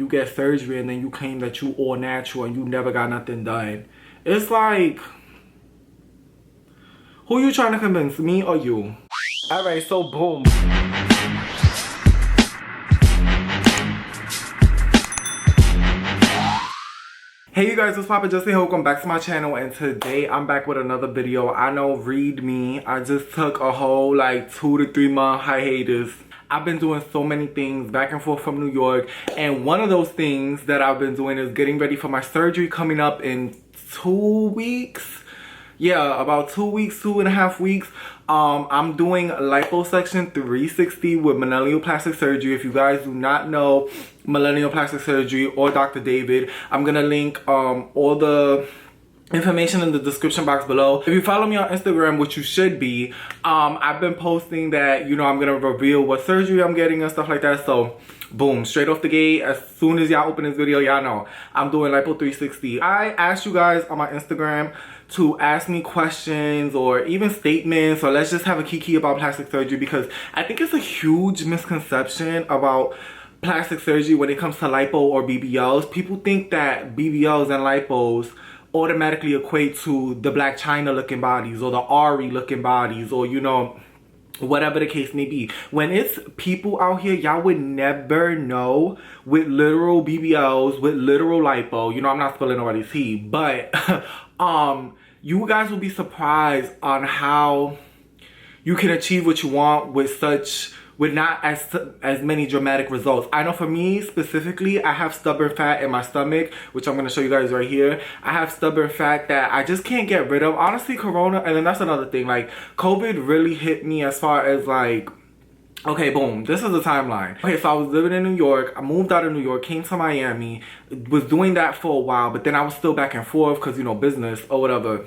you get surgery and then you claim that you all natural and you never got nothing done. It's like, who you trying to convince, me or you? All right, so boom. Hey you guys, it's Papa Justin. Welcome back to my channel, and today I'm back with another video. I know, read me. I just took a whole like 2 to 3 month hiatus. I've been doing so many things back and forth from New York, and one of those things that I've been doing is getting ready for my surgery coming up in 2 weeks. Yeah, about 2 weeks, 2.5 weeks. I'm doing liposuction 360 with Millennial Plastic Surgery. If you guys do not know Millennial Plastic Surgery or Dr. David, I'm gonna link all the information in the description box below. If you follow me on Instagram, which you should be, I've been posting that, you know, I'm gonna reveal what surgery I'm getting and stuff like that. So boom, straight off the gate, as soon as y'all open this video, y'all know I'm doing Lipo 360. I asked you guys on my Instagram to ask me questions or even statements, or let's just have a kiki about plastic surgery, because I think it's a huge misconception about plastic surgery when it comes to lipo or BBLs. People think that BBLs and lipos automatically equate to the Black China looking bodies or the Ari looking bodies, or, you know, whatever the case may be. When it's people out here, y'all would never know, with literal BBLs, with literal lipo. You know, I'm not spilling nobody's tea, but you guys will be surprised on how you can achieve what you want with not as many dramatic results. I know for me specifically, I have stubborn fat in my stomach, which I'm gonna show you guys right here. I have stubborn fat that I just can't get rid of. Honestly, Corona, and then that's another thing, like COVID really hit me as far as like, okay, boom, this is the timeline. Okay, so I was living in New York. I moved out of New York, came to Miami, was doing that for a while, but then I was still back and forth because, you know, business or whatever,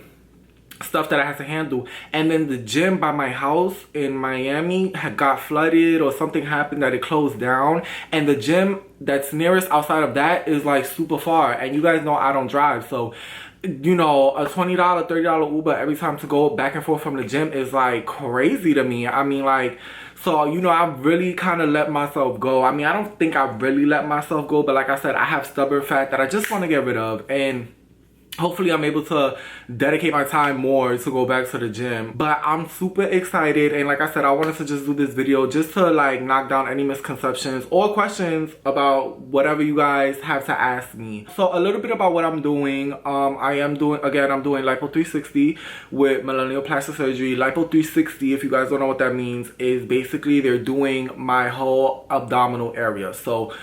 stuff that I had to handle. And then the gym by my house in Miami had got flooded, or something happened that it closed down. And the gym that's nearest outside of that is like super far. And you guys know I don't drive, so, you know, a $20, $30 Uber every time to go back and forth from the gym is like crazy to me. I mean, like, so, you know, I really kind of let myself go. I mean, I don't think I really let myself go, but like I said, I have stubborn fat that I just want to get rid of. And hopefully I'm able to dedicate my time more to go back to the gym. But I'm super excited, and like I said, I wanted to just do this video just to like knock down any misconceptions or questions about whatever you guys have to ask me. So a little bit about what I'm doing. I'm doing Lipo 360 with Millennial Plastic Surgery. Lipo 360, if you guys don't know what that means, is basically they're doing my whole abdominal area. So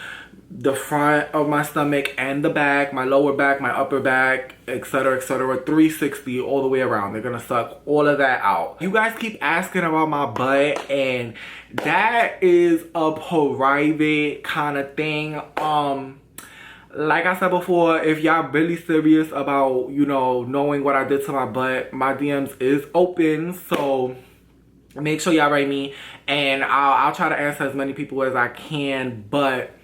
the front of my stomach and the back, my lower back, my upper back, etc, 360 all the way around. They're gonna suck all of that out. You guys keep asking about my butt, and that is a private kind of thing. Like I said before, if y'all really serious about, you know, knowing what I did to my butt, my DMs is open, so make sure y'all write me, and I'll try to answer as many people as I can. But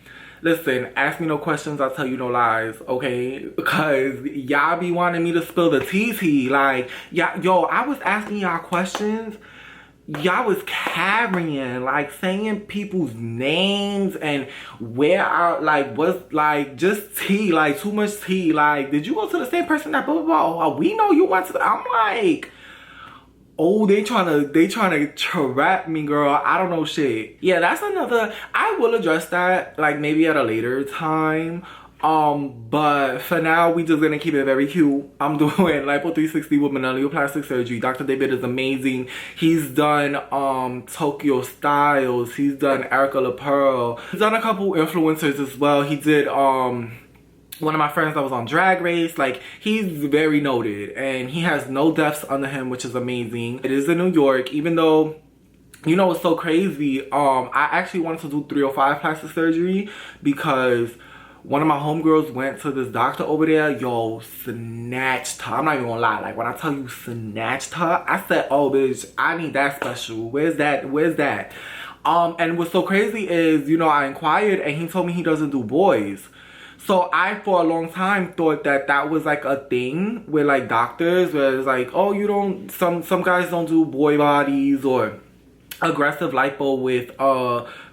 listen, ask me no questions, I'll tell you no lies, okay? Because y'all be wanting me to spill the tea. Like, yo, I was asking y'all questions. Y'all was carrying, like, saying people's names and where I, like, was, like, just tea, like, too much tea. Like, did you go to the same person that blah, blah, blah? Oh, we know you went to the, I'm like, oh, they trying to trap me, girl. I don't know shit. Yeah, that's another, I will address that like maybe at a later time. But for now, we just gonna keep it very cute. I'm doing Lipo 360 with Millennial Plastic Surgery. Dr. David is amazing. He's done Tokyo Styles. He's done Erica LaPearl. He's done a couple influencers as well. He did one of my friends that was on Drag Race. Like, he's very noted, and he has no deaths under him, which is amazing. It is in New York, even though, you know, it's so crazy. I actually wanted to do 305 plastic surgery because one of my homegirls went to this doctor over there. Yo, snatched her. I'm not even gonna lie. Like, when I tell you snatched her, I said, oh, bitch, I need that special. Where's that? Where's that? And what's so crazy is, you know, I inquired, and he told me he doesn't do boys. So I, for a long time, thought that that was like a thing with like doctors, where it's like, oh, you don't, some guys don't do boy bodies, or aggressive lipo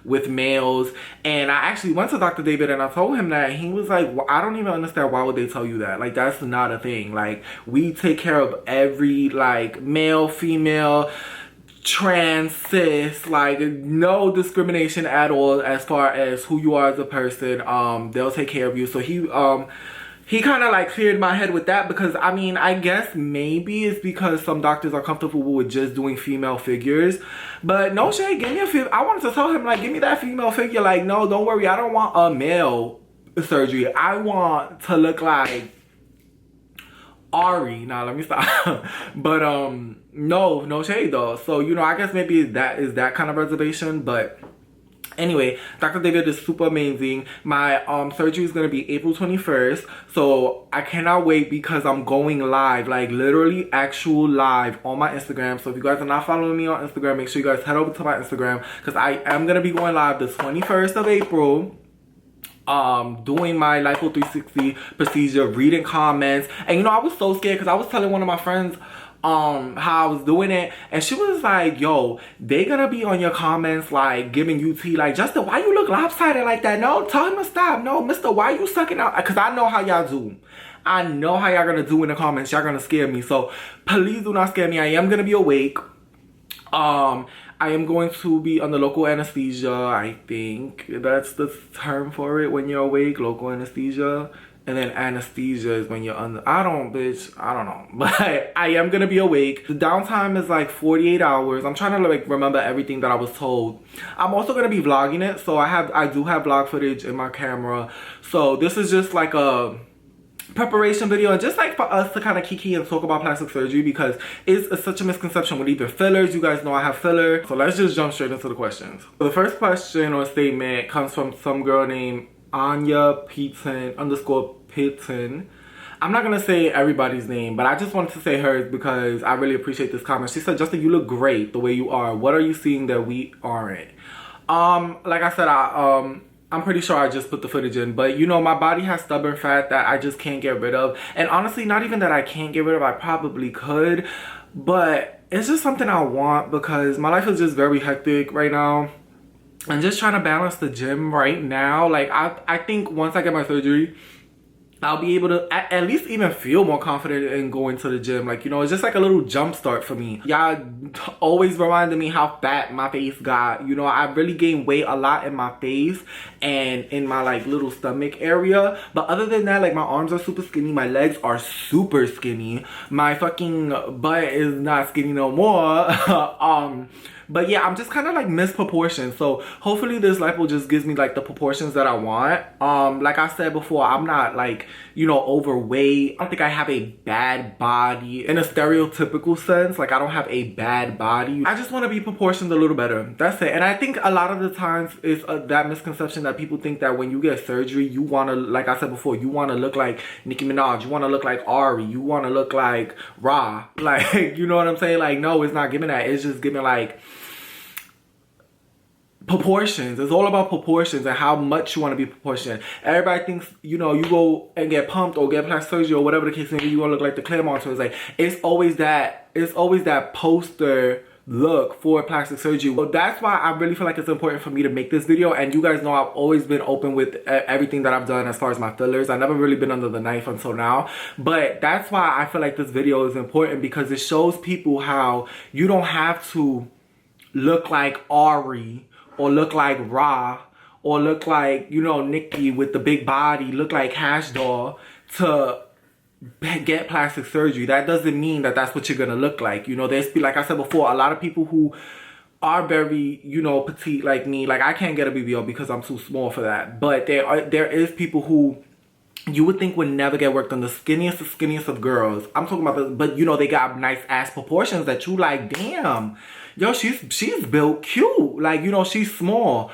with males. And I actually went to Dr. David and I told him that. He was like, well, I don't even understand, why would they tell you that? Like, that's not a thing. Like, we take care of every, like, male, female, trans, cis, like, no discrimination at all as far as who you are as a person. They'll take care of you. So he kind of like cleared my head with that, because I mean, I guess maybe it's because some doctors are comfortable with just doing female figures. But no shade, give me a female. I wanted to tell him, like, give me that female figure. Like, no, don't worry, I don't want a male surgery. I want to look like Ari. Nah, let me stop. But no shade though. So, you know, I guess maybe that is that kind of reservation. But anyway, Dr. David is super amazing. My surgery is going to be April 21st. So I cannot wait, because I'm going live, like literally actual live on my Instagram. So if you guys are not following me on Instagram, make sure you guys head over to my Instagram, because I am going to be going live the 21st of April. Doing my Lipo 360 procedure, reading comments. And you know, I was so scared, because I was telling one of my friends how I was doing it, and she was like, yo, they gonna be on your comments like giving you tea, like, Justin, why you look lopsided like that? No, tell him to stop. No, mister, why you sucking out? Because I know how y'all do. I know how y'all gonna do in the comments. Y'all gonna scare me. So please do not scare me. I am gonna be awake. I am going to be under local anesthesia. I think that's the term for it, when you're awake, local anesthesia. And then anesthesia is when you're under, I don't know. But I am gonna be awake. The downtime is like 48 hours. I'm trying to like remember everything that I was told. I'm also gonna be vlogging it. So I do have vlog footage in my camera. So this is just like a preparation video, and just like for us to kind of kiki and talk about plastic surgery, because it's such a misconception with even fillers. You guys know I have filler. So let's just jump straight into the questions. So the first question or statement comes from some girl named Anya Peaton _Pitton. I'm not gonna say everybody's name, but I just wanted to say hers because I really appreciate this comment. She said, Justin, you look great the way you are. What are you seeing that we aren't? Like I said, I'm pretty sure I just put the footage in, but you know, my body has stubborn fat that I just can't get rid of. And honestly, not even that I can't get rid of, I probably could, but it's just something I want, because my life is just very hectic right now. I'm just trying to balance the gym right now. Like, I think once I get my surgery, I'll be able to at least even feel more confident in going to the gym. Like, you know, it's just like a little jump start for me. Y'all always reminded me how fat my face got. You know, I really gained weight a lot in my face and in my like little stomach area. But other than that, like, my arms are super skinny. My legs are super skinny. My fucking butt is not skinny no more. But yeah, I'm just kind of like misproportioned. So hopefully this lipo just gives me like the proportions that I want. Like I said before, I'm not like, you know, overweight. I don't think I have a bad body in a stereotypical sense. Like, I don't have a bad body. I just want to be proportioned a little better. That's it. And I think a lot of the times it's that misconception that people think that when you get surgery, you want to, like I said before, you want to look like Nicki Minaj. You want to look like Ari. You want to look like Ra. Like, you know what I'm saying? Like, no, it's not giving that. It's just giving like proportions. It's all about proportions and how much you want to be proportioned. Everybody thinks, you know, you go and get pumped or get plastic surgery or whatever the case may be, you want to look like the Claremont. So it's like, it's always that poster look for plastic surgery. So that's why I really feel like it's important for me to make this video. And you guys know I've always been open with everything that I've done as far as my fillers. I've never really been under the knife until now. But that's why I feel like this video is important, because it shows people how you don't have to look like Ari or look like Ra or look like, you know, Nicki with the big body, look like Hash Doll to get plastic surgery. That doesn't mean that that's what you're gonna look like. You know, there's, like I said before, a lot of people who are very, you know, petite like me. Like, I can't get a BBL because I'm too small for that. But there is people who you would think would never get work done. The skinniest of girls. I'm talking about this, but you know, they got nice ass proportions that you like, damn. Yo, she's built cute. Like, you know, she's small.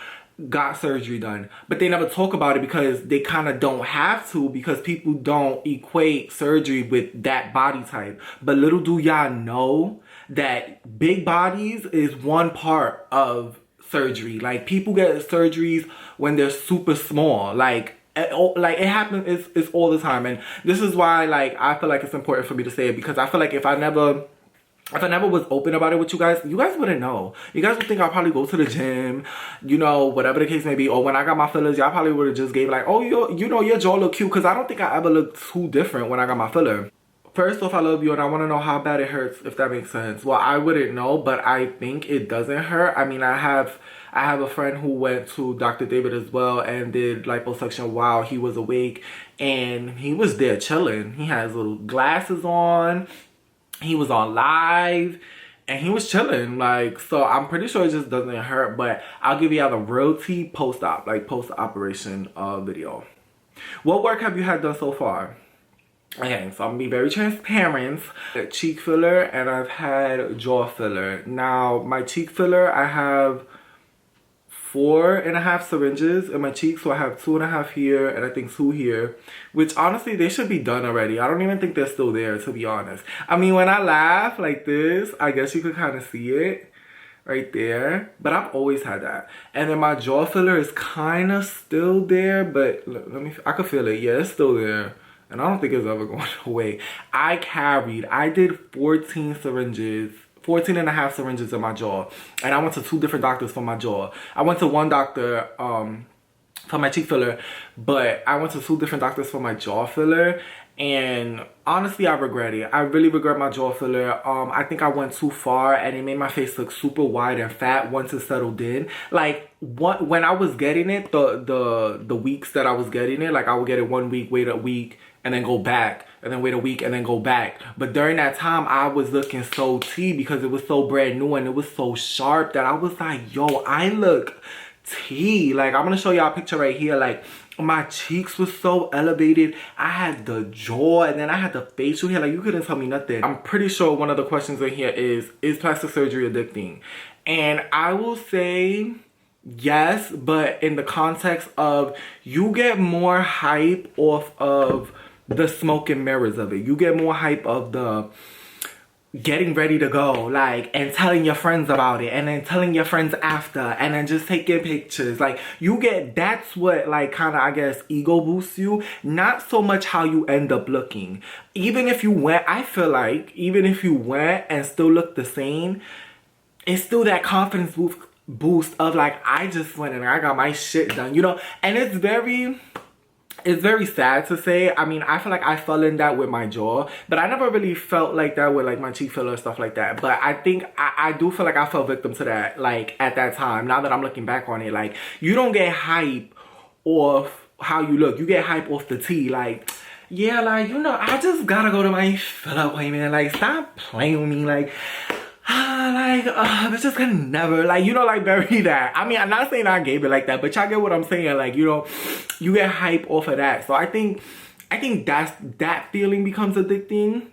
Got surgery done. But they never talk about it because they kind of don't have to, because people don't equate surgery with that body type. But little do y'all know that big bodies is one part of surgery. Like, people get surgeries when they're super small. Like it happens, it's all the time. And this is why, like, I feel like it's important for me to say it, because I feel like if I never if I never was open about it with you guys wouldn't know. You guys would think I'll probably go to the gym, you know, whatever the case may be. Or when I got my fillers, y'all probably would have just gave like, oh, you know, your jaw look cute. Because I don't think I ever looked too different when I got my filler. First off, I love you and I want to know how bad it hurts, if that makes sense. Well, I wouldn't know, but I think it doesn't hurt. I mean, I have a friend who went to Dr. David as well and did liposuction while he was awake. And he was there chilling. He has little glasses on. He was on live and he was chilling, like, so I'm pretty sure it just doesn't hurt. But I'll give you all the real tea post-op, like post-operation video. What work have you had done so far? Okay, so I'm gonna be very transparent. Cheek filler and I've had jaw filler. Now my cheek filler, I have 4.5 syringes in my cheeks, so I have 2.5 here and I think 2 here, which honestly they should be done already. I don't even think they're still there, to be honest. I mean, when I laugh like this, I guess you could kind of see it right there, but I've always had that. And then my jaw filler is kind of still there, but let me, I could feel it. Yeah, it's still there and I don't think it's ever going away. I did 14.5 syringes in my jaw, and I went to 2 different doctors for my jaw. I went to one doctor for my cheek filler, but I went to 2 different doctors for my jaw filler, and honestly I regret it. I really regret my jaw filler. I think I went too far and it made my face look super wide and fat once it settled in. Like when I was getting it, the weeks that I was getting it, like I would get it 1 week, wait a week, and then go back, and then wait a week and then go back. But during that time, I was looking so tea because it was so brand new and it was so sharp that I was like, yo, I look tea. Like, I'm gonna show y'all a picture right here. Like, my cheeks was so elevated. I had the jaw and then I had the facial hair. Like, you couldn't tell me nothing. I'm pretty sure one of the questions in here is plastic surgery addicting? And I will say yes, but in the context of you get more hype off of the smoke and mirrors of it. You get more hype of the getting ready to go, like, and telling your friends about it, and then telling your friends after, and then just taking pictures. Like, you get, that's what, like, kind of, I guess, ego boosts you. Not so much how you end up looking. Even if you went, I feel like, even if you went and still look the same, it's still that confidence boost of, like, I just went and I got my shit done, you know? And it's very sad to say. I mean, I feel like I fell in that with my jaw, but I never really felt like that with like my cheek filler and stuff like that. But I think I do feel like I fell victim to that, like, at that time. Now that I'm looking back on it, like, you don't get hype off how you look. You get hype off the tea. Like, yeah, like, you know, I just gotta go to my filler appointment. Like, stop playing with me. Like, bitches can never, like, you know, like, bury that. I mean, I'm not saying I gave it like that, but y'all get what I'm saying. Like, you know, you get hype off of that. So I think that feeling becomes addicting.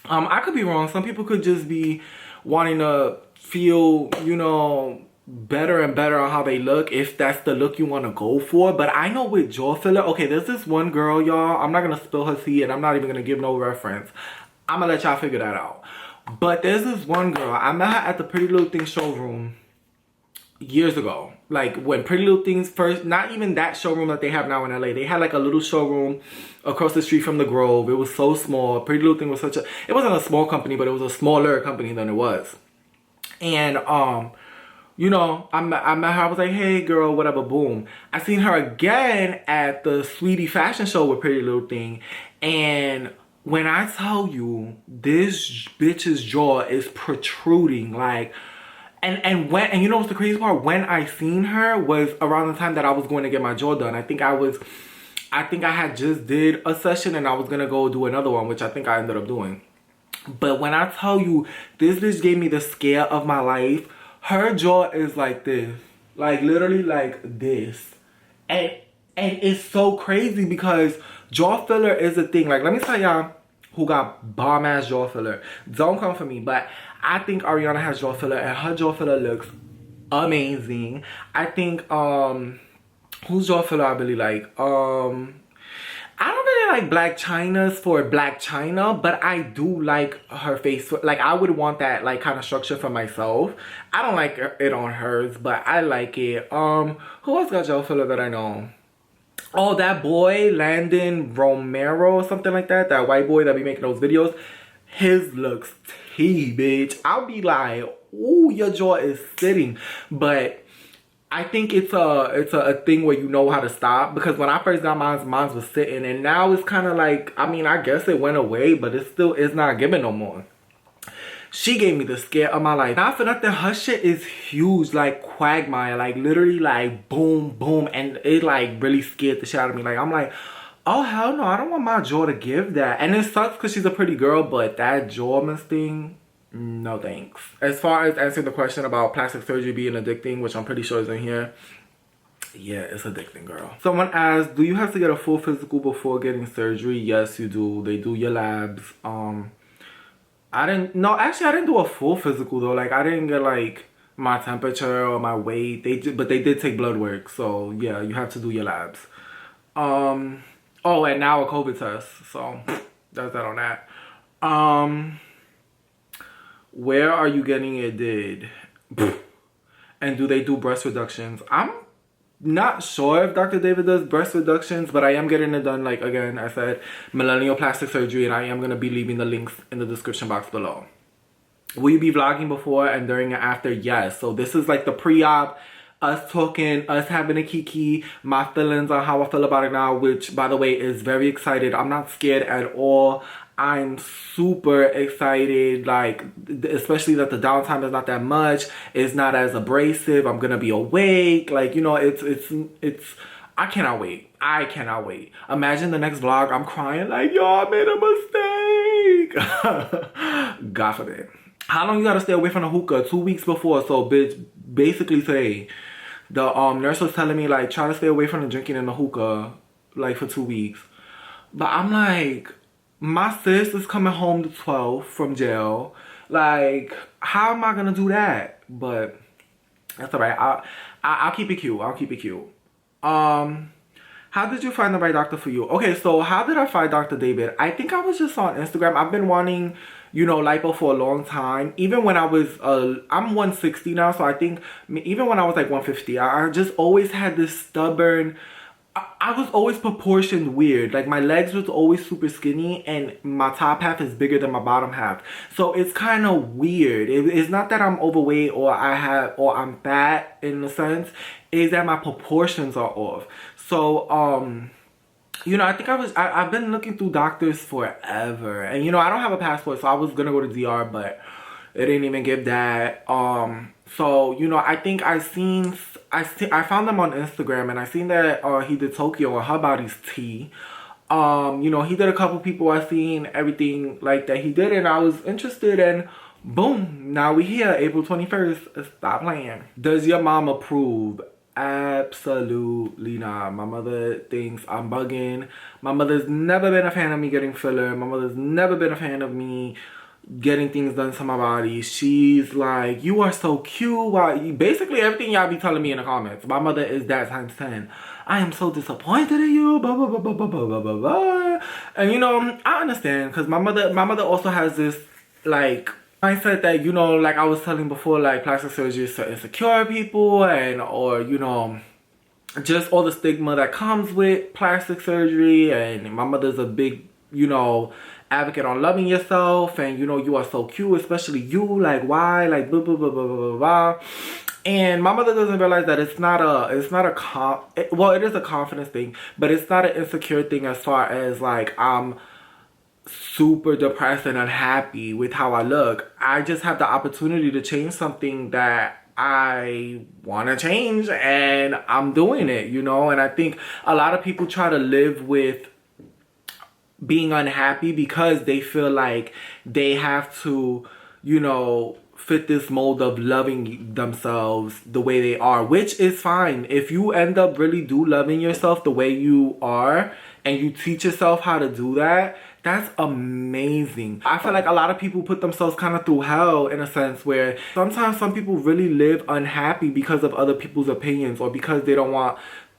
I could be wrong. Some people could just be wanting to feel, you know, better and better on how they look, if that's the look you want to go for. But I know with jaw filler, okay, there's this one girl, y'all. I'm not gonna spill her tea and I'm not even gonna give no reference. I'm gonna let y'all figure that out. But there's this one girl, I met her at the Pretty Little Things showroom years ago. Like, when Pretty Little Things first, not even that showroom that they have now in LA. They had like a little showroom across the street from the Grove. It was so small. Pretty Little Thing was such a, it wasn't a small company, but it was a smaller company than it was. And you know, I met her, I was like, hey girl, whatever, boom. I seen her again at the Sweetie Fashion Show with Pretty Little Thing, and when I tell you, this bitch's jaw is protruding, like, and you know what's the crazy part? When I seen her was around the time that I was going to get my jaw done. I think I had just did a session and I was gonna go do another one, which I think I ended up doing. But when I tell you, this bitch gave me the scare of my life. Her jaw is like this, like literally like this, and it's so crazy because jaw filler is a thing. Like, let me tell y'all who got bomb ass jaw filler. Don't come for me, but I think Ariana has jaw filler and her jaw filler looks amazing. I think whose jaw filler I really like? I don't really like Black China's for Black China, but I do like her face. Like, I would want that like kind of structure for myself. I don't like it on hers, but I like it. Who else got jaw filler that I know? Oh, that boy, Landon Romero or something like that. That white boy that be making those videos. his looks T, bitch. I'll be like, ooh, your jaw is sitting. But I think it's a thing where you know how to stop, because when I first got mine was sitting, and now it's kind of like, I mean, I guess it went away, but it still is not giving no more. She gave me the scare of my life. Not for nothing, her shit is huge, like Quagmire, like literally like boom, boom, and it like really scared the shit out of me. Like, I'm like, oh hell no, I don't want my jaw to give that. And it sucks because she's a pretty girl, but that jaw thing, no thanks. As far as answering the question about plastic surgery being addicting, which I'm pretty sure is in here, yeah, it's addicting, girl. Someone asked, do you have to get a full physical before getting surgery? Yes, you do. They do your labs. I didn't do a full physical though. Like, I didn't get like my temperature or my weight. But they did take blood work. So yeah, you have to do your labs. Oh, and now a COVID test. So that's that on that. Where are you getting it did? And do they do breast reductions? I'm not sure if Dr. David does breast reductions, but I am getting it done, like, again, I said, Millennial Plastic Surgery, and I am going to be leaving the links in the description box below. Will you be vlogging before and during and after? Yes. So this is like the pre-op, us talking, us having a kiki, my feelings on how I feel about it now, which, by the way, is very excited. I'm not scared at all. I'm super excited, like, especially that the downtime is not that much. It's not as abrasive. I'm gonna be awake. Like, you know, it's I cannot wait. I cannot wait. Imagine the next vlog, I'm crying like, yo, I made a mistake. God forbid. How long you gotta stay away from the hookah? 2 weeks before. So, bitch, basically today, the nurse was telling me, like, try to stay away from the drinking and the hookah, like, for 2 weeks. But I'm like, my sis is coming home the 12th from jail. Like, how am I gonna do that? But that's alright. I'll keep it cute. I'll keep it cute. How did you find the right doctor for you? Okay, so how did I find Dr. David? I think I was just on Instagram. I've been wanting, you know, lipo for a long time. Even when I was, I'm 160 now, so I think even when I was like 150, I just always had this stubborn, I was always proportioned weird. Like, my legs was always super skinny and my top half is bigger than my bottom half. So it's kind of weird. It's not that I'm overweight or I'm fat in a sense. It's that my proportions are off. So, you know, I think I've been looking through doctors forever. And, you know, I don't have a passport, so I was going to go to DR, but it didn't even give that. So, you know, I think I found them on Instagram, and I seen that he did Tokyo, or her body's tea. You know, he did a couple people I seen, everything like that he did, and I was interested, and boom, now we here, April 21st. Stop playing. Does your mom approve? Absolutely not. My mother thinks I'm bugging. My mother's never been a fan of me getting filler. My mother's never been a fan of me getting things done to my body. She's like, you are so cute. Basically everything y'all be telling me in the comments. My mother is that times 10. I am so disappointed in you, blah blah blah blah blah blah blah blah. And you know, I understand, because my mother also has this like mindset that, you know, like I was telling before, like plastic surgery is to insecure people, and or you know, just all the stigma that comes with plastic surgery. And my mother's a big, you know, advocate on loving yourself, and you know, you are so cute, especially you, like why, like blah blah blah blah blah blah. And my mother doesn't realize that it is a confidence thing, but it's not an insecure thing, as far as like I'm super depressed and unhappy with how I look. I just have the opportunity to change something that I want to change, and I'm doing it, you know. And I think a lot of people try to live with being unhappy because they feel like they have to, you know, fit this mold of loving themselves the way they are, which is fine. If you end up really loving yourself the way you are, and you teach yourself how to do that, that's amazing. I feel like a lot of people put themselves kind of through hell, in a sense, where sometimes some people really live unhappy because of other people's opinions, or because they don't want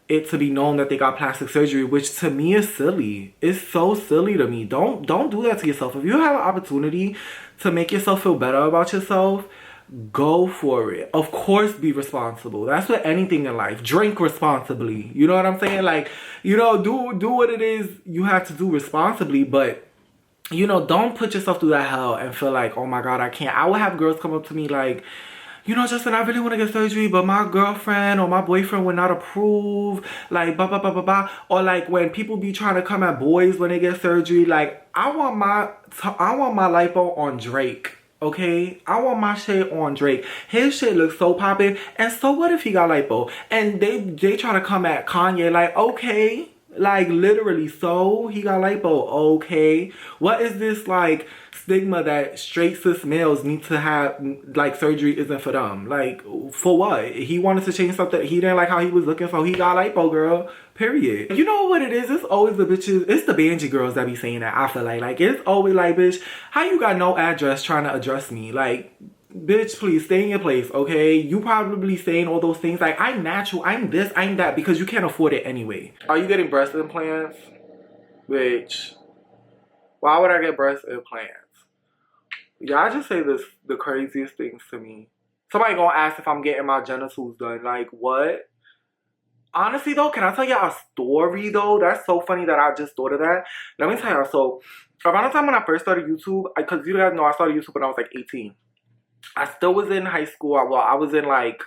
it to be known that they got plastic surgery, which to me is silly. It's so silly to me. Don't do that to yourself. If you have an opportunity to make yourself feel better about yourself, go for it. Of course, be responsible. That's with anything in life. Drink responsibly. You know what I'm saying? Like, you know, do what it is you have to do responsibly, but you know, don't put yourself through that hell and feel like, oh my God, I can't. I would have girls come up to me like, you know, Justin, I really want to get surgery, but my girlfriend or my boyfriend would not approve. Like, blah, blah, blah, blah, blah. Or like when people be trying to come at boys when they get surgery, like, I want my lipo on Drake. Okay, I want my shit on Drake. His shit looks so poppin'. And so what if he got lipo? And they try to come at Kanye like, okay, like literally, so he got lipo. Okay, what is this like stigma that straight cis males need to have, like surgery isn't for them? Like, for what? He wanted to change something. He didn't like how he was looking, so he got lipo, girl. Period. You know what it is? It's always the bitches. It's the Banji girls that be saying that. I feel like it's always like, bitch, how you got no address trying to address me? Like, bitch, please stay in your place, okay? You probably saying all those things like, I'm natural, I'm this, I'm that, because you can't afford it anyway. Are you getting breast implants? Bitch, why would I get breast implants? Y'all just say the craziest things to me. Somebody gonna ask if I'm getting my genitals done. Like, what? Honestly though, can I tell y'all a story though? That's so funny that I just thought of that. Let me tell y'all. So around the time when I first started YouTube, because you guys know I started YouTube when I was like 18. I still was in high school. Well, I was in like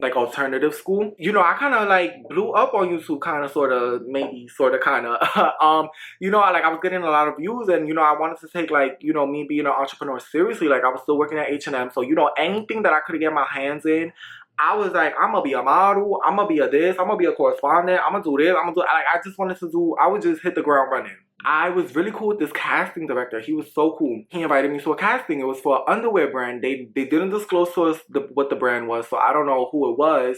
alternative school. You know, I kind of like blew up on YouTube, kind of, sort of, maybe, sort of, kind of. You know, I was getting a lot of views, and you know, I wanted to take like, you know, me being an entrepreneur seriously. Like, I was still working at H&M, so you know, anything that I could get my hands in, I was like, I'm gonna be a model, I'm gonna be a this, I'm gonna be a correspondent, I'm gonna do this, I'm gonna do, like, I just wanted to do, I would just hit the ground running. I was really cool with this casting director. He was so cool. He invited me to a casting. It was for an underwear brand. They didn't disclose to us what the brand was, so I don't know who it was.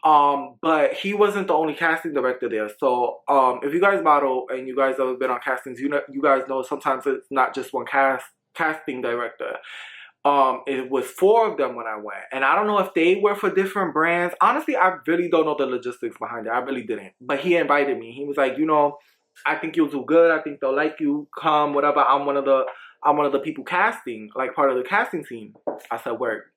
But he wasn't the only casting director there. So if you guys model and you guys ever been on castings, you guys know sometimes it's not just one casting director. It was 4 of them when I went, and I don't know if they were for different brands. Honestly, I really don't know the logistics behind it. I really didn't. But he invited me. He was like, you know, I think you'll do good. I think they'll like you. Come, whatever. I'm one of the people casting, like part of the casting team. I said, work.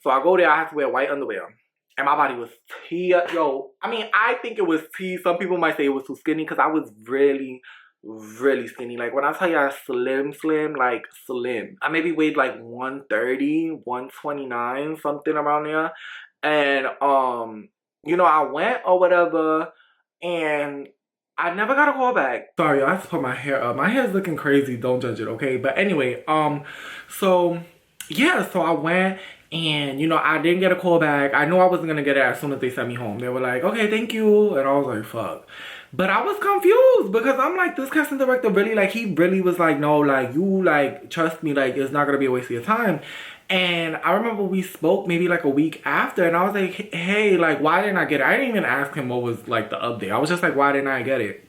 So I go there. I have to wear white underwear, and my body was yo. I mean, I think it was T. Some people might say it was too skinny because I was really, really skinny. Like, when I tell you I slim, like slim. I maybe weighed like 130, 129, something around there. And you know, I went or whatever, and I never got a call back. Sorry, I have to put my hair up. My hair is looking crazy. Don't judge it, okay? But anyway, so yeah, so I went, and you know, I didn't get a call back. I knew I wasn't gonna get it as soon as they sent me home. They were like, okay, thank you. And I was like, fuck. But I was confused because I'm like, this casting director really, like, he really was like, no, like, you, like, trust me, like, it's not gonna be a waste of your time. And I remember we spoke maybe like a week after, and I was like, hey, like, why didn't I get it? I didn't even ask him what was like the update. I was just like, why didn't I get it?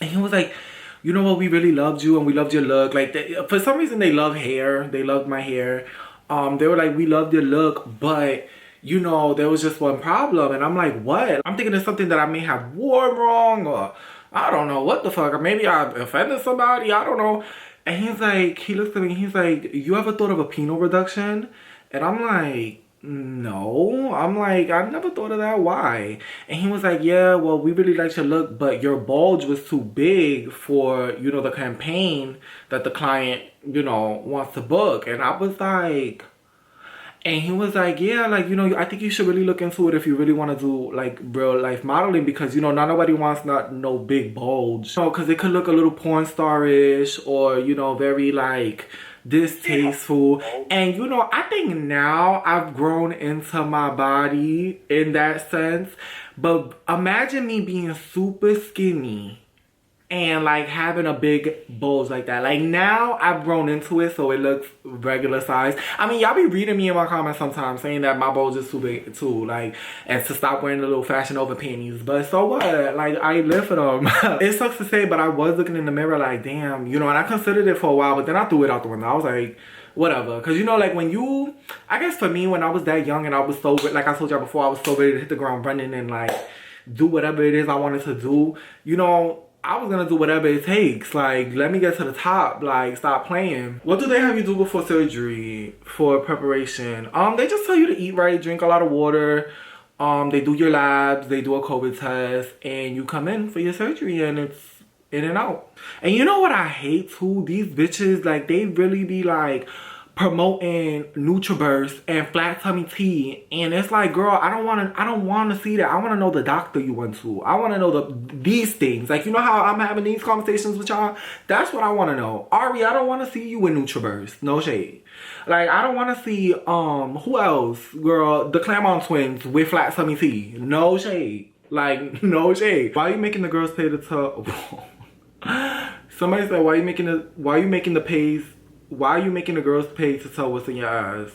And he was like, you know what, we really loved you and we loved your look. Like, for some reason they love hair. They loved my hair. They were like, we loved your look, but you know, there was just one problem. And I'm like, what? I'm thinking it's something that I may have worn wrong, or I don't know what the fuck, or maybe I offended somebody, I don't know. And he's like, he looks at me, he's like, you ever thought of a penile reduction? And I'm like, no. I'm like, I never thought of that. Why? And he was like, yeah, well, we really liked your look, but your bulge was too big for, you know, the campaign that the client, you know, wants to book. And I was like, and he was like, yeah, like, you know, I think you should really look into it if you really want to do, like, real life modeling, because, you know, not nobody wants no big bulge. You know, because it could look a little porn star-ish, or, you know, very, like, distasteful. And, you know, I think now I've grown into my body in that sense. But imagine me being super skinny and like having a big bulge like that. Like, now I've grown into it, so it looks regular size. I mean, y'all be reading me in my comments sometimes saying that my bulge is too big too, like, and to stop wearing the little Fashion Over panties. But so what? Like, I live for them. It sucks to say, but I was looking in the mirror like, damn, you know, and I considered it for a while, but then I threw it out the window. I was like, whatever. Because, you know, like, when you, I guess for me, when I was that young and I was so, like I told y'all before, I was so ready to hit the ground running and like do whatever it is I wanted to do, you know, I was gonna do whatever it takes. Like, let me get to the top. Like, stop playing. What do they have you do before surgery for preparation? They just tell you to eat right, drink a lot of water. They do your labs, they do a COVID test, and you come in for your surgery, and it's in and out. And you know what I hate too? These bitches, like, they really be like promoting NutriBurst and flat tummy tea, and it's like, girl, I don't want to see that. I want to know the doctor you went to. I want to know these things. Like, you know how I'm having these conversations with y'all? That's what I want to know. Ari, I don't want to see you with NutriBurst. No shade. Like, I don't want to see who else, girl? The Claremont twins with flat tummy tea. No shade. Like, no shade. Why are you making the girls pay to tell? Somebody said, why are you making the girls pay to tell what's in your ass?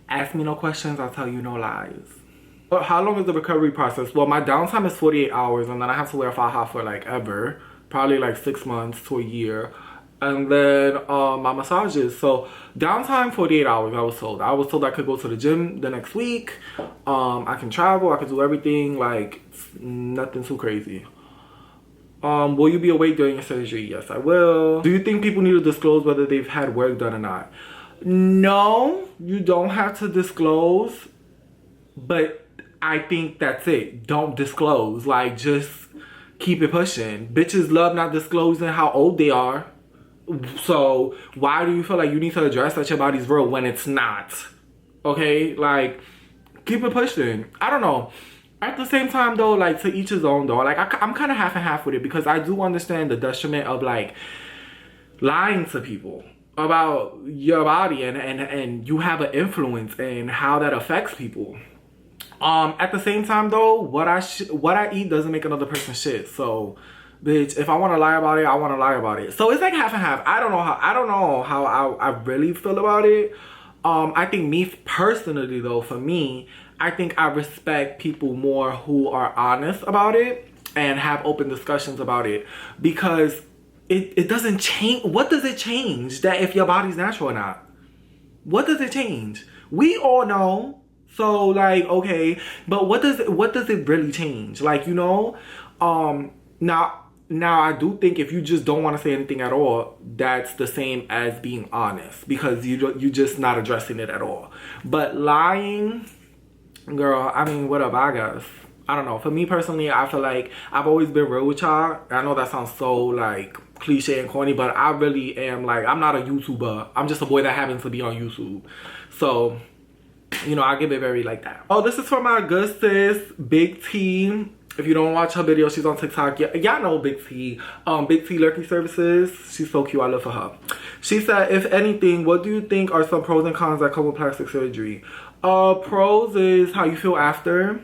Ask me no questions, I'll tell you no lies. But how long is the recovery process? Well, my downtime is 48 hours, and then I have to wear faja for like ever. Probably like 6 months to a year. And then my massages. So downtime 48 hours, I was told. I was told I could go to the gym the next week. I can travel, I can do everything. Like, nothing too crazy. Will you be awake during your surgery? Yes, I will. Do you think people need to disclose whether they've had work done or not? No, you don't have to disclose. But I think that's it. Don't disclose. Like, just keep it pushing. Bitches love not disclosing how old they are. So why do you feel like you need to address that your body's real when it's not? Okay, like, keep it pushing. I don't know. At the same time though, like, to each his own though. Like, I'm kind of half and half with it, because I do understand the detriment of like lying to people about your body, and you have an influence in how that affects people. At the same time though, what I eat doesn't make another person shit. So, bitch, if I want to lie about it, I want to lie about it. So it's like half and half. I don't know how I really feel about it. I think me personally though, for me, I think I respect people more who are honest about it and have open discussions about it, because it doesn't change. What does it change that if your body's natural or not? What does it change? We all know. So like, okay, but what does it really change? Like, you know, now I do think if you just don't want to say anything at all, that's the same as being honest, because you're just not addressing it at all. But lying, girl, I mean, whatever, I guess. I don't know. For me personally, I feel like I've always been real with y'all. I know that sounds so like cliche and corny, but I really am. Like, I'm not a YouTuber. I'm just a boy that happens to be on YouTube. So, you know, I give it very like that. Oh, this is for my good sis, Big T. If you don't watch her video, she's on TikTok. Y'all know Big T. Big T Lurking Services. She's so cute. I love for her. She said, if anything, what do you think are some pros and cons that come with plastic surgery? Pros is how you feel after.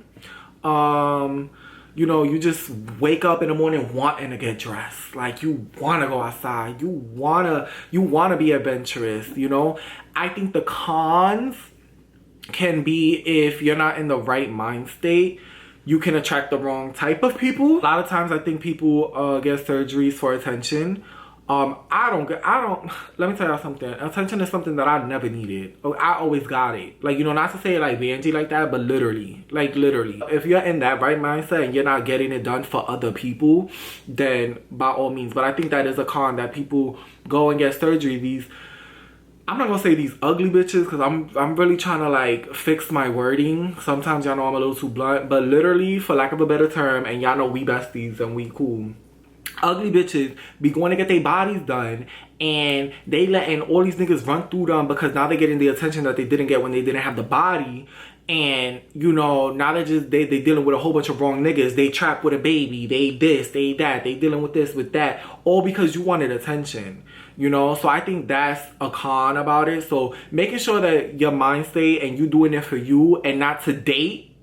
You know, you just wake up in the morning wanting to get dressed. Like, you want to go outside. You want to be adventurous, you know? I think the cons can be if you're not in the right mind state. You can attract the wrong type of people. A lot of times I think people get surgeries for attention. Let me tell y'all something. Attention is something that I never needed. I always got it. Like, you know, not to say it like Vanjie like that, but literally. Like, literally. If you're in that right mindset and you're not getting it done for other people, then by all means. But I think that is a con, that people go and get surgery. I'm not gonna say these ugly bitches, because I'm really trying to like fix my wording. Sometimes y'all know I'm a little too blunt, but literally, for lack of a better term, and y'all know we besties and we cool, ugly bitches be going to get their bodies done, and they letting all these niggas run through them, because now they're getting the attention that they didn't get when they didn't have the body. And, you know, now they dealing with a whole bunch of wrong niggas. They trapped with a baby. They this, they that. They dealing with this, with that. All because you wanted attention, you know? So I think that's a con about it. So making sure that your mind state and you doing it for you and not to date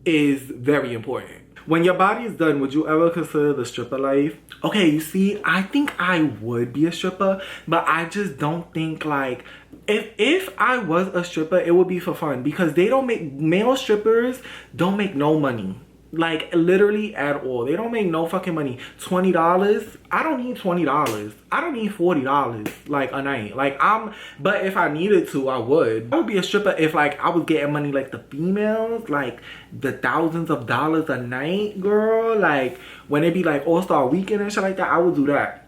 is very important. When your body is done, would you ever consider the stripper life? Okay, you see, I think I would be a stripper, but I just don't think like, if I was a stripper, it would be for fun, because male strippers don't make no money. Like, literally at all. They don't make no fucking money. $20? I don't need $20. I don't need $40 like a night. Like, but if I needed to, I would. I would be a stripper if like I was getting money like the females, like the thousands of dollars a night, girl. Like when it be like All-Star Weekend and shit like that, I would do that.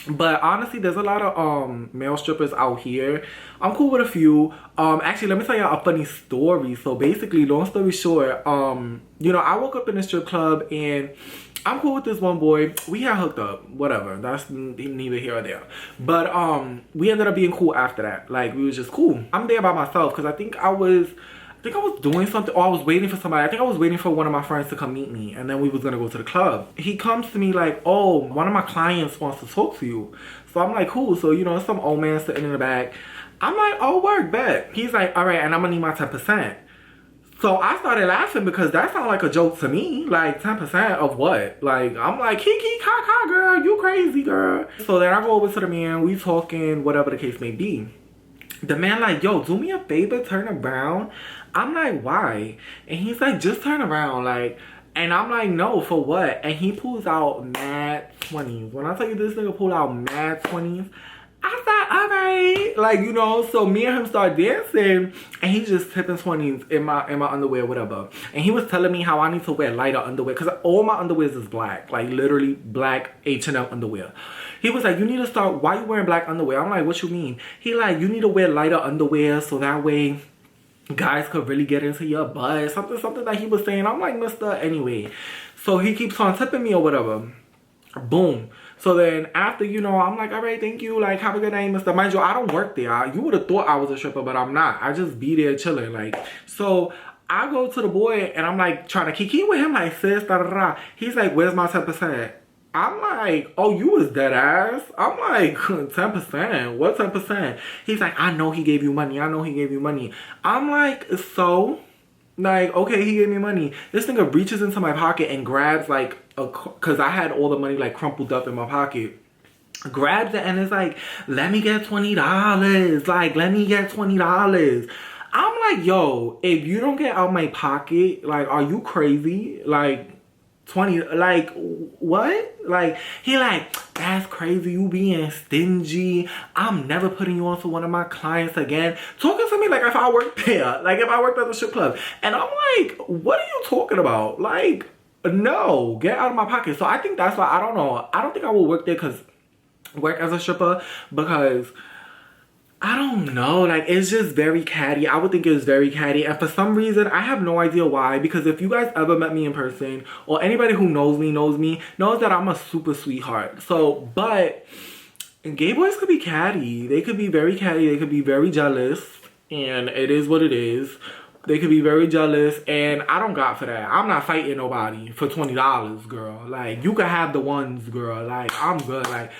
But honestly, there's a lot of male strippers out here. I'm cool with a few. Actually, let me tell y'all a funny story. So basically, long story short, you know, I woke up in a strip club and I'm cool with this one boy. We had hooked up, whatever. That's neither here or there. But we ended up being cool after that. Like, we was just cool. I'm there by myself because I think I was doing something, or I was waiting for somebody. I think I was waiting for one of my friends to come meet me, and then we was gonna go to the club. He comes to me like, oh, one of my clients wants to talk to you. So I'm like, cool. So, you know, some old man sitting in the back. I'm like, oh, work, bet. He's like, all right, and I'm gonna need my 10%. So I started laughing because that sounded like a joke to me. Like, 10% of what? Like, I'm like, kiki, ka, girl, you crazy, girl. So then I go over to the man, we talking, whatever the case may be. The man like, yo, do me a favor, turn around. I'm like, why? And he's like, just turn around, like. And I'm like, no, for what? And he pulls out mad 20s. When I tell you this nigga pulled out mad 20s, I thought, all right, like, you know. So me and him start dancing, and he's just tipping 20s in my underwear, whatever. And he was telling me how I need to wear lighter underwear because all my underwear is black, like literally black H&M underwear. He was like, you need to start. Why you wearing black underwear? I'm like, what you mean? He like, you need to wear lighter underwear so that way guys could really get into your butt. Something that he was saying. I'm like, mister, anyway. So he keeps on tipping me or whatever. Boom. So then after, you know, I'm like, all right, thank you. Like, have a good night, mister. Mind you, I don't work there. You would have thought I was a stripper, but I'm not. I just be there chilling. Like, so I go to the boy and I'm like trying to kiki with him. Like, sis, da da da. He's like, where's my 10%? I'm like, oh, you was dead ass. I'm like, 10%? What 10%? He's like, I know he gave you money. I know he gave you money. I'm like, so? Like, okay, he gave me money. This nigga reaches into my pocket and grabs like because I had all the money like crumpled up in my pocket. Grabs it and is like, let me get $20. Like, let me get $20. I'm like, yo, if you don't get out my pocket, like, are you crazy? Like, 20, like, what? Like, he like, that's crazy, you being stingy. I'm never putting you on to one of my clients again. Talking to me like if I worked there, like if I worked at the strip club. And I'm like, what are you talking about? Like, no, get out of my pocket. So I think that's why, I don't know. I don't think I will work there work as a stripper because I don't know, like, it's just very catty. I would think it's very catty. And for some reason, I have no idea why. Because if you guys ever met me in person, or anybody who knows me knows that I'm a super sweetheart. So, but gay boys could be catty. They could be very catty. They could be very jealous. And it is what it is. They could be very jealous. And I don't got for that. I'm not fighting nobody for $20, girl. Like, you could have the ones, girl. Like, I'm good. Like,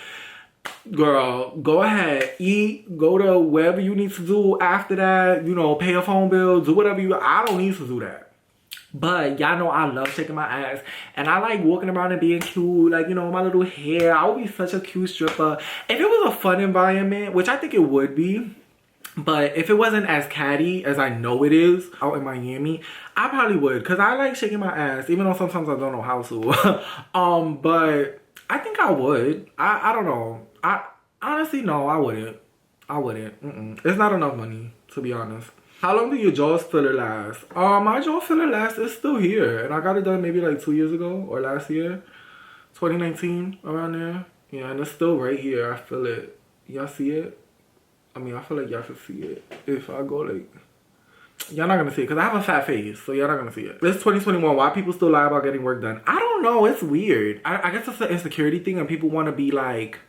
girl, go ahead, eat, go to wherever you need to do after that, you know, pay a phone bill, do whatever you, I don't need to do that. But y'all know I love shaking my ass, and I like walking around and being cute, like, you know, my little hair. I would be such a cute stripper if it was a fun environment, which I think it would be. But if it wasn't as catty as I know it is out in Miami, I probably would, because I like shaking my ass, even though sometimes I don't know how to. But I think I would. I don't know. I honestly, no, I wouldn't. It's not enough money, to be honest. How long do your jaws filler last? My jaw filler last is still here, and I got it done maybe like 2 years ago or last year, 2019, around there. Yeah, and it's still right here. I feel it. Y'all see it? I mean, I feel like y'all can see it if I go like. Y'all not gonna see it because I have a fat face, so y'all not gonna see it. It's 2021. Why people still lie about getting work done? I don't know. It's weird. I guess it's an insecurity thing, and people want to be like,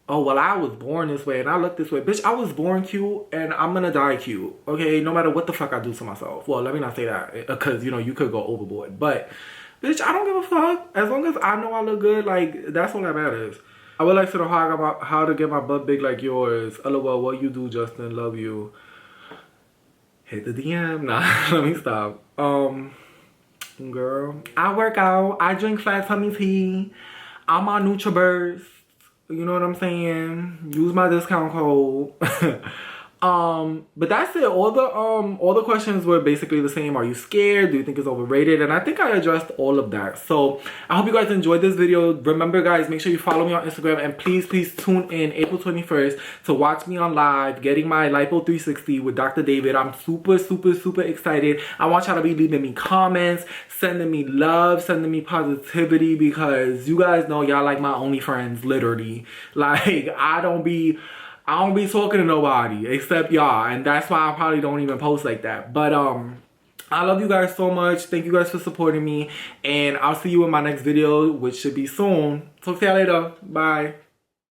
oh, well, I was born this way and I look this way. Bitch, I was born cute and I'm gonna die cute, okay? No matter what the fuck I do to myself. Well, let me not say that because, you know, you could go overboard. But, bitch, I don't give a fuck. As long as I know I look good, like, that's all that matters. I would like to know how to get my butt big like yours. LOL, what you do, Justin? Love you. Hit the DM. Nah, let me stop. Girl, I work out. I drink flat tummy tea. I'm on NutriBurst. You know what I'm saying? Use my discount code. But that's it. All the questions were basically the same. Are you scared? Do you think it's overrated? And I think I addressed all of that. So I hope you guys enjoyed this video. Remember, guys, make sure you follow me on Instagram, and please tune in April 21st to watch me on live getting my Lipo 360 with Dr. David. I'm super excited. I want y'all to be leaving me comments, sending me love, sending me positivity, because you guys know y'all like my only friends, literally. Like, I don't be talking to nobody except y'all, and that's why I probably don't even post like that. But I love you guys so much. Thank you guys for supporting me. And I'll see you in my next video, which should be soon. So see you later. Bye.